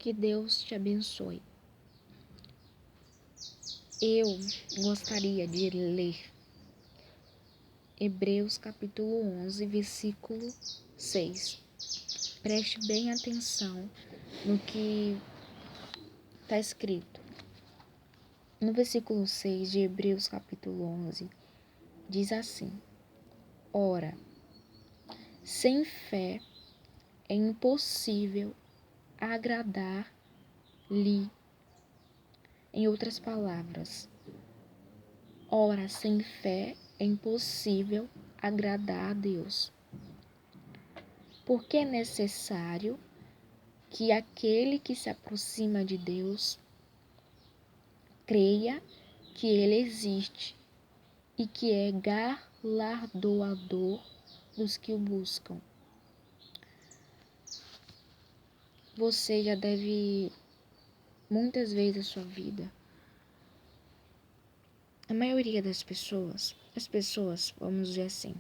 Que Deus te abençoe. Eu gostaria de ler Hebreus capítulo 11, versículo 6. Preste bem atenção no que está escrito. No versículo 6 de Hebreus capítulo 11, diz assim: Ora, sem fé é impossível agradar-lhe. Em outras palavras, ora, sem fé é impossível agradar a Deus. Porque é necessário que aquele que se aproxima de Deus creia que Ele existe e que é galardoador dos que o buscam. Você já deve, muitas vezes na sua vida, a maioria das pessoas, vamos dizer assim,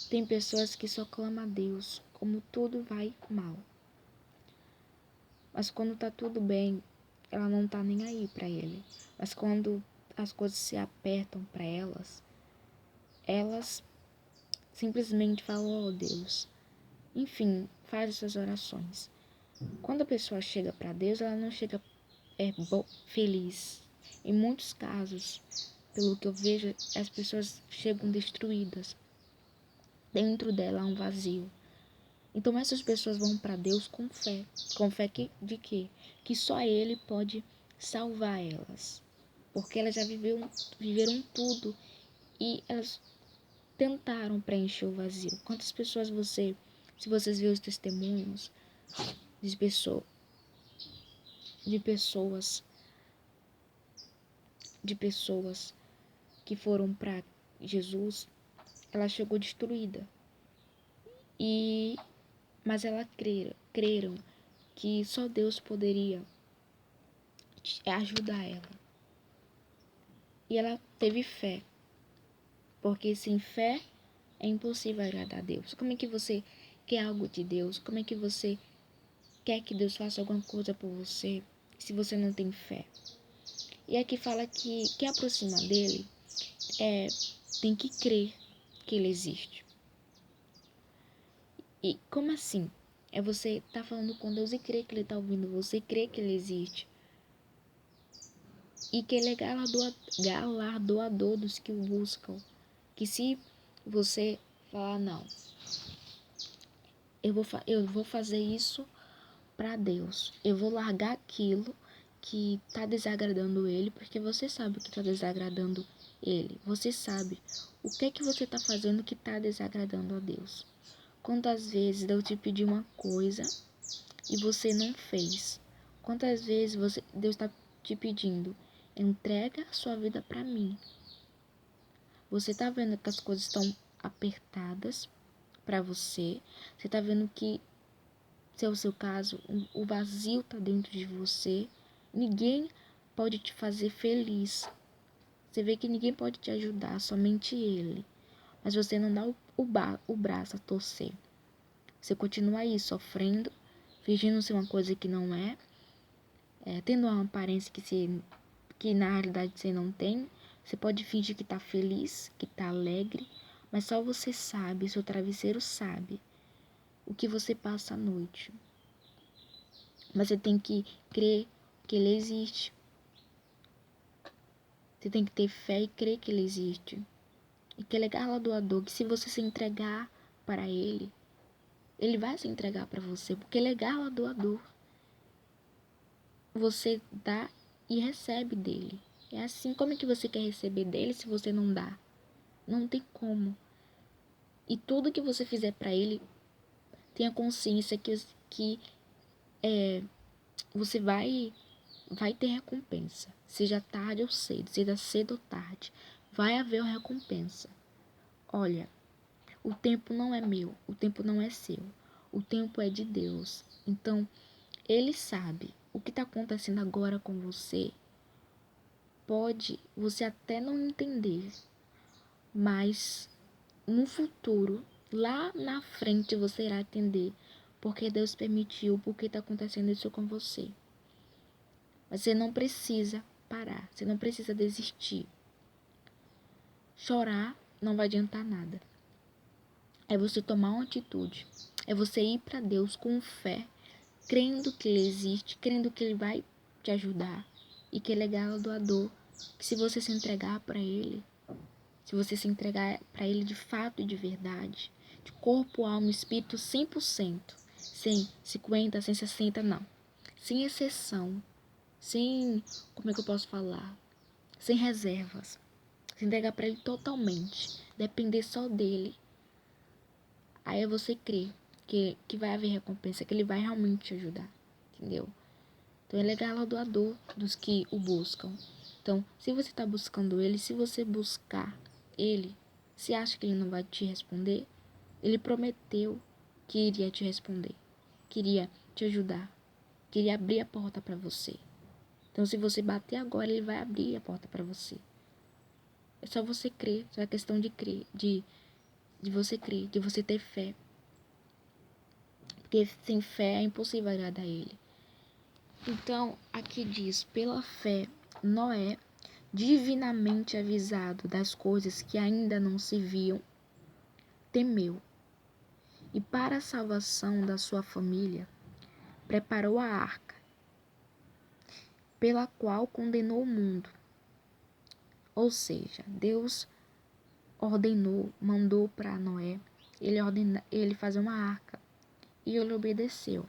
tem pessoas que só clamam a Deus como tudo vai mal. Mas quando tá tudo bem, ela não tá nem aí para Ele. Mas quando as coisas se apertam para elas simplesmente falam, oh Deus. Enfim, faz essas orações. Quando a pessoa chega para Deus, ela não chega feliz. Em muitos casos, pelo que eu vejo, as pessoas chegam destruídas. Dentro dela há um vazio. Então essas pessoas vão para Deus com fé. Com fé de quê? Que só Ele pode salvar elas. Porque elas já viveram tudo e elas tentaram preencher o vazio. Quantas pessoas se vocês verem os testemunhos de pessoas que foram para Jesus, ela chegou destruída. Mas elas creram que só Deus poderia ajudar ela. E ela teve fé. Porque sem fé é impossível agradar a Deus. Como é que você quer algo de Deus? Como é que você quer que Deus faça alguma coisa por você se você não tem fé? E aqui fala que quem aproxima dele tem que crer que ele existe. E como assim? É você tá falando com Deus e crer que ele tá ouvindo você, crer que ele existe. E que ele é galardoador dos que o buscam. Que se você falar, não, eu vou fazer isso para Deus. Eu vou largar aquilo que tá desagradando ele, porque você sabe o que tá desagradando ele. Você sabe o que é que você tá fazendo que tá desagradando a Deus. Quantas vezes Deus te pediu uma coisa e você não fez? Quantas vezes Deus está te pedindo, entrega a sua vida para mim. Você tá vendo que as coisas estão apertadas para você. Você tá vendo que, se é o seu caso, o vazio tá dentro de você. Ninguém pode te fazer feliz. Você vê que ninguém pode te ajudar, somente Ele. Mas você não dá o braço a torcer. Você continua aí sofrendo, fingindo ser uma coisa que não é, tendo uma aparência que na realidade você não tem. Você pode fingir que tá feliz, que tá alegre, mas só você sabe, seu travesseiro sabe o que você passa à noite. Mas você tem que crer que ele existe. Você tem que ter fé e crer que ele existe. E que ele é galardoador, que se você se entregar para ele, ele vai se entregar para você, porque ele é galardoador. Você dá e recebe dele. É assim. Como é que você quer receber dele se você não dá? Não tem como. E tudo que você fizer para ele, tenha consciência que você vai ter recompensa. Seja tarde ou cedo, seja cedo ou tarde, vai haver uma recompensa. Olha, o tempo não é meu, o tempo não é seu, o tempo é de Deus. Então, Ele sabe o que está acontecendo agora com você. Pode você até não entender, mas no futuro, lá na frente, você irá entender porque Deus permitiu, porque está acontecendo isso com você. Mas você não precisa parar, você não precisa desistir. Chorar não vai adiantar nada. É você tomar uma atitude, é você ir para Deus com fé, crendo que Ele existe, crendo que Ele vai te ajudar e que Ele é galardoador, que se você se entregar para Ele, se você se entregar para Ele de fato e de verdade, de corpo, alma e espírito 100%, sem 50, sem 60, não. Sem exceção, sem, como é que eu posso falar? Sem reservas. Se entregar para Ele totalmente, depender só dEle. Aí você crê que vai haver recompensa, que Ele vai realmente te ajudar, entendeu? Então Ele é galardoador dos que o buscam. Então, se você está buscando Ele, se você buscar Ele, se acha que Ele não vai te responder, Ele prometeu que iria te responder, queria te ajudar, queria abrir a porta para você. Então, se você bater agora, Ele vai abrir a porta para você. É só você crer, só é questão de crer, de você crer, de você ter fé. Porque sem fé é impossível agradar a Ele. Então, aqui diz, pela fé, Noé, divinamente avisado das coisas que ainda não se viam, temeu. E para a salvação da sua família, preparou a arca, pela qual condenou o mundo. Ou seja, Deus ordenou, mandou para Noé, ele fazer uma arca, e ele obedeceu.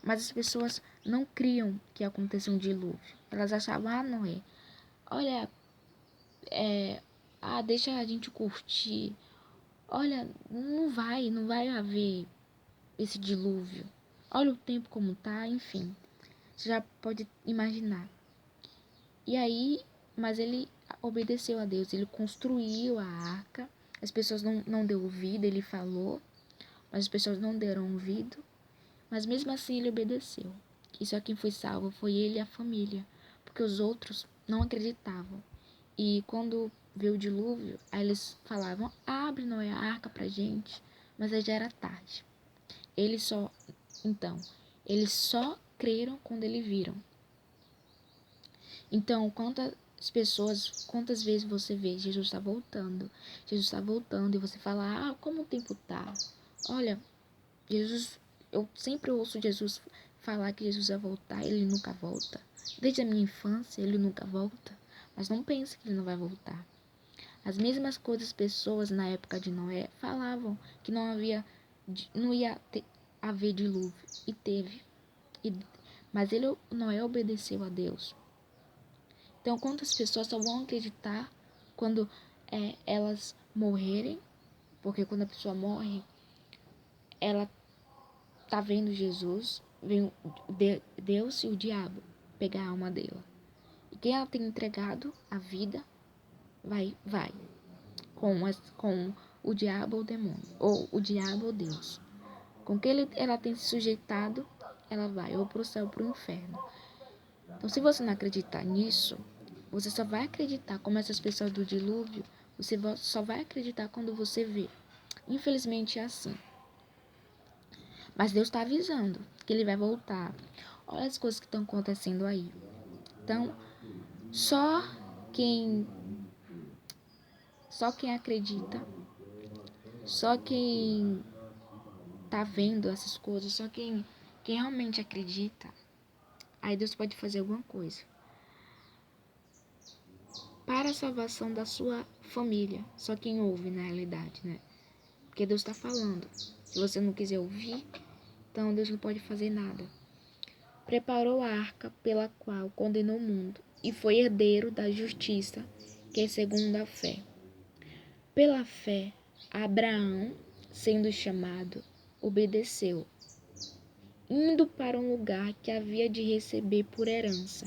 Mas as pessoas não criam que aconteceu um dilúvio. Elas achavam, Noé, olha, deixa a gente curtir. Olha, não vai haver esse dilúvio. Olha o tempo como tá, enfim. Você já pode imaginar. E aí, mas ele obedeceu a Deus, ele construiu a arca. As pessoas não deu ouvido, ele falou, mas as pessoas não deram ouvido. Mas mesmo assim ele obedeceu. E só quem foi salvo foi ele e a família, porque os outros não acreditavam. E quando veio o dilúvio, aí eles falavam, abre Noé a arca pra gente, mas aí já era tarde. Eles só creram quando eles viram. Então, quantas vezes você vê Jesus está voltando e você fala, como o tempo tá? Olha, Jesus, eu sempre ouço Jesus falar que Jesus vai voltar, ele nunca volta. Desde a minha infância, ele nunca volta. Mas não pense que ele não vai voltar. As mesmas coisas as pessoas na época de Noé falavam que não ia haver dilúvio. E teve. Mas Noé obedeceu a Deus. Então, quantas pessoas só vão acreditar quando elas morrerem? Porque quando a pessoa morre, ela tá vendo Jesus, vem Deus e o diabo pegar a alma dela. E quem ela tem entregado a vida, vai com o diabo ou o demônio, ou o diabo ou Deus. Com que ela tem se sujeitado, ela vai ou para o céu ou para o inferno. Então, se você não acreditar nisso, você só vai acreditar como essas pessoas do dilúvio, você só vai acreditar quando você vê. Infelizmente é assim. Mas Deus está avisando que ele vai voltar. Olha as coisas que estão acontecendo aí. Então, só quem acredita, só quem tá vendo essas coisas, só quem realmente acredita, aí Deus pode fazer alguma coisa. Para a salvação da sua família, só quem ouve na realidade, né? Porque Deus está falando. Se você não quiser ouvir, então Deus não pode fazer nada. Preparou a arca pela qual condenou o mundo e foi herdeiro da justiça, que é segundo a fé. Pela fé, Abraão, sendo chamado, obedeceu, indo para um lugar que havia de receber por herança,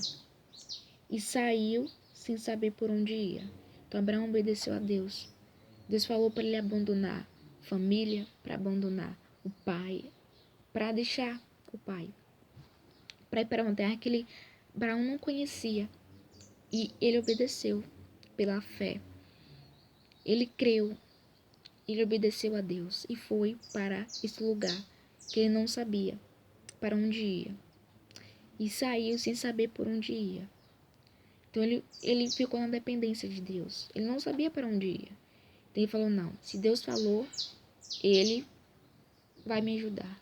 e saiu sem saber por onde ia. Então Abraão obedeceu a Deus. Deus falou para ele abandonar família, para abandonar o pai, para deixar o pai, para ir para uma terra que Abraão não conhecia. E ele obedeceu pela fé. Ele creu, ele obedeceu a Deus e foi para esse lugar que ele não sabia para onde ia. E saiu sem saber por onde ia. Então ele ficou na dependência de Deus. Ele não sabia para onde ia. Então ele falou, não, se Deus falou, ele vai me ajudar.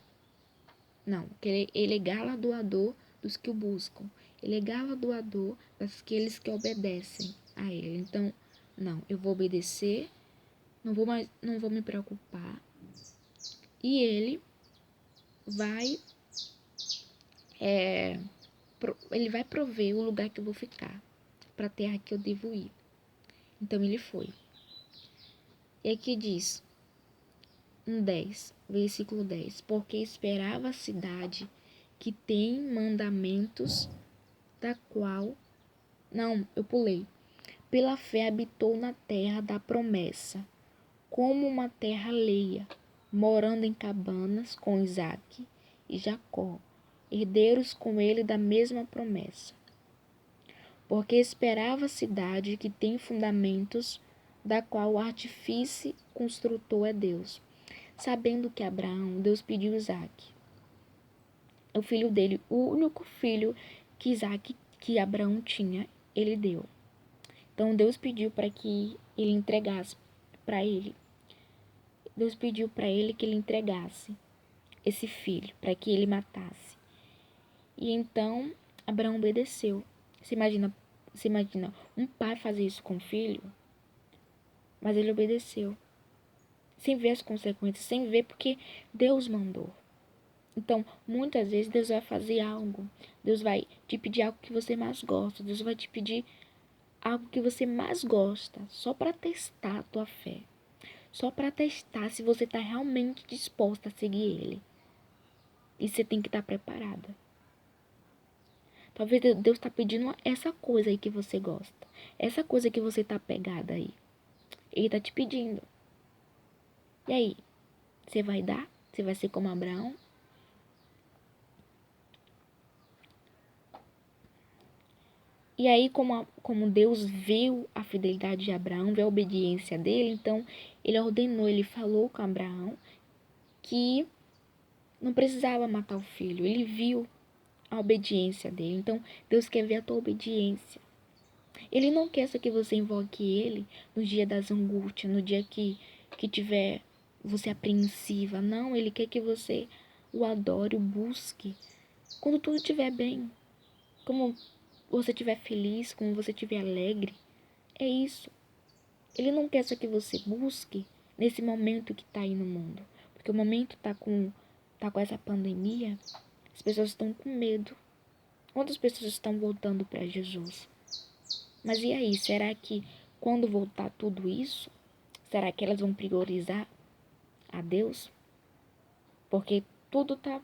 Não, porque ele é galardoador dos que o buscam. Ele é galardoador daqueles que obedecem a ele. Então, não, eu vou obedecer, não vou me preocupar. E ele vai prover o lugar que eu vou ficar, para a terra que eu devo ir. Então ele foi. E aqui diz, 10, versículo 10, porque esperava a cidade que tem mandamentos, da qual... Não, eu pulei. Pela fé habitou na terra da promessa, como uma terra alheia, morando em cabanas com Isaque e Jacó, herdeiros com ele da mesma promessa. Porque esperava a cidade que tem fundamentos, da qual o artífice construtor é Deus. Sabendo que Abraão, Deus pediu Isaque, o filho dele, o único filho que Abraão tinha, ele deu. Então Deus pediu para que ele entregasse para ele. Deus pediu para ele que ele entregasse esse filho, para que ele matasse. E então Abraão obedeceu. Você imagina um pai fazer isso com o filho? Mas ele obedeceu. Sem ver as consequências, sem ver porque Deus mandou. Então, muitas vezes Deus vai fazer algo. Deus vai te pedir algo que você mais gosta. Deus vai te pedir algo que você mais gosta, só para testar a tua fé. Só para testar se você está realmente disposta a seguir Ele. E você tem que estar preparada. Talvez Deus está pedindo essa coisa aí que você gosta. Essa coisa que você está pegada aí. Ele está te pedindo. E aí? Você vai dar? Você vai ser como Abraão? E aí, como Deus viu a fidelidade de Abraão, viu a obediência dele, então ele ordenou, ele falou com Abraão que não precisava matar o filho. Ele viu a obediência dele. Então, Deus quer ver a tua obediência. Ele não quer só que você invoque ele no dia das angústias, no dia que tiver você apreensiva. Não, ele quer que você o adore, o busque. Quando tudo estiver bem. Como você estiver feliz, como você estiver alegre. É isso. Ele não quer só que você busque nesse momento que está aí no mundo. Porque o momento tá com essa pandemia, as pessoas estão com medo. Quantas pessoas estão voltando para Jesus? Mas e aí, será que quando voltar tudo isso, será que elas vão priorizar a Deus? Porque tudo tá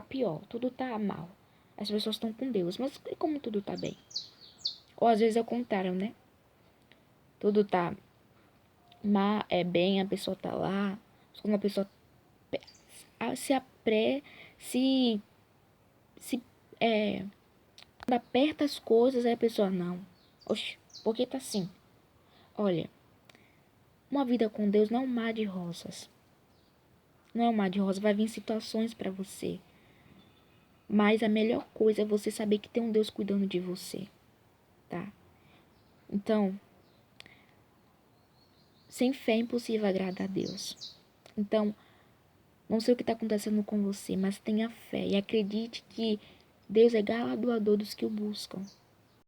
pior, tudo tá mal. As pessoas estão com Deus, mas e como tudo tá bem? Ou às vezes é o contrário, né? Tudo tá bem, a pessoa tá lá, quando a pessoa se quando aperta as coisas, aí a pessoa não. Oxe, por que tá assim? Olha, uma vida com Deus não é um mar de rosas. Não é um mar de rosas, vai vir situações para você. Mas a melhor coisa é você saber que tem um Deus cuidando de você, tá? Então, sem fé é impossível agradar a Deus. Então, não sei o que está acontecendo com você, mas tenha fé e acredite que Deus é galardoador dos que o buscam.